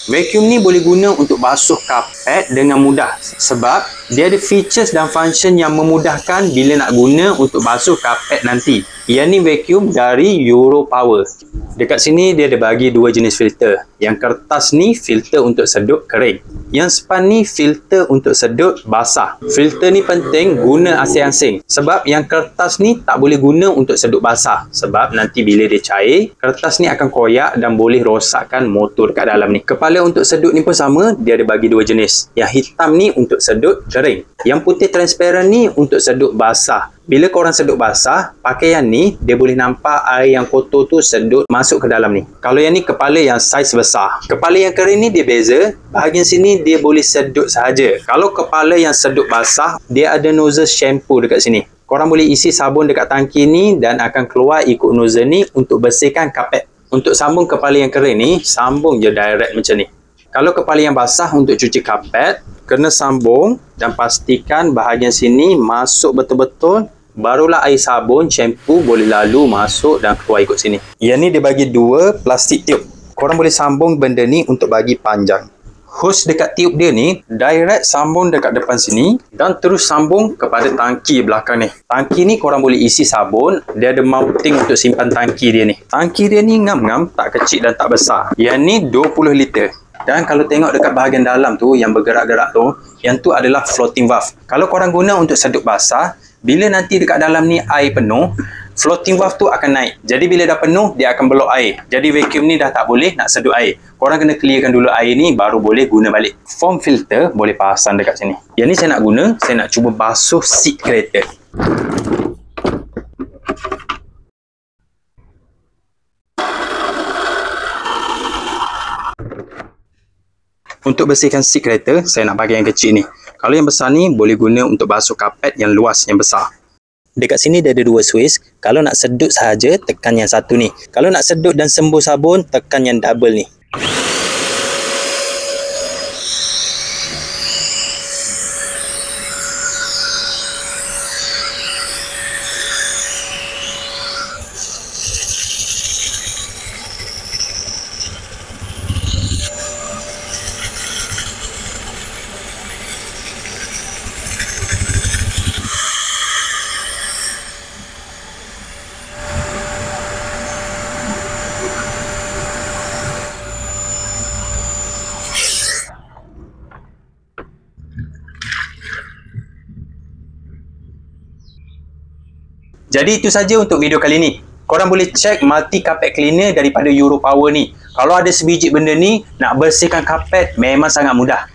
Vacuum ni boleh guna untuk basuh kapet dengan mudah sebab dia ada features dan function yang memudahkan bila nak guna untuk basuh kapet nanti. Yang ni vacuum dari Europower. Dekat sini dia ada bagi dua jenis filter. Yang kertas ni filter untuk sedut kering. Yang span ni filter untuk sedut basah. Filter ni penting guna asing-asing sebab yang kertas ni tak boleh guna untuk sedut basah sebab nanti bila dia cair, kertas ni akan koyak dan boleh rosakkan motor dekat dalam ni. Kepala untuk sedut ni pun sama, dia ada bagi dua jenis. Yang hitam ni untuk sedut kering. Yang putih transparent ni untuk sedut basah. Bila korang sedut basah, pakaian ni dia boleh nampak air yang kotor tu sedut masuk ke dalam ni. Kalau yang ni kepala yang saiz besar. Kepala yang kering ni dia beza. Bahagian sini dia boleh sedut sahaja. Kalau kepala yang sedut basah, dia ada nozzle shampoo dekat sini. Korang boleh isi sabun dekat tangki ni dan akan keluar ikut nozzle ni untuk bersihkan kapet. Untuk sambung kepala yang kering ni, sambung je direct macam ni. Kalau kepala yang basah untuk cuci kapet, kena sambung dan pastikan bahagian sini masuk betul-betul. Barulah air sabun, shampoo boleh lalu masuk dan keluar ikut sini. Yang ni dia bagi dua plastik tiup. Korang boleh sambung benda ni untuk bagi panjang. Hose dekat tiup dia ni direct sambung dekat depan sini dan terus sambung kepada tangki belakang ni. Tangki ni korang boleh isi sabun. Dia ada mounting untuk simpan tangki dia ni. Tangki dia ni ngam-ngam, tak kecil dan tak besar. Yang ni 20 liter. Dan kalau tengok dekat bahagian dalam tu yang bergerak-gerak tu, yang tu adalah floating valve. Kalau korang guna untuk sedut basah, bila nanti dekat dalam ni air penuh, floating valve tu akan naik. Jadi bila dah penuh, dia akan belok air. Jadi vacuum ni dah tak boleh nak sedut air. Korang kena clearkan dulu air ni baru boleh guna balik. Foam filter boleh pasang dekat sini. Yang ni saya nak guna, saya nak cuba basuh seat kereta. Untuk bersihkan seat kereta, saya nak pakai yang kecil ni. Kalau yang besar ni, boleh guna untuk basuh kapet yang luas, yang besar. Dekat sini dia ada dua switch. Kalau nak sedut sahaja, tekan yang satu ni. Kalau nak sedut dan sembuh sabun, tekan yang double ni. Jadi itu saja untuk video kali ni. Korang boleh cek multi carpet cleaner daripada Europower ni. Kalau ada sebiji benda ni, nak bersihkan kapet memang sangat mudah.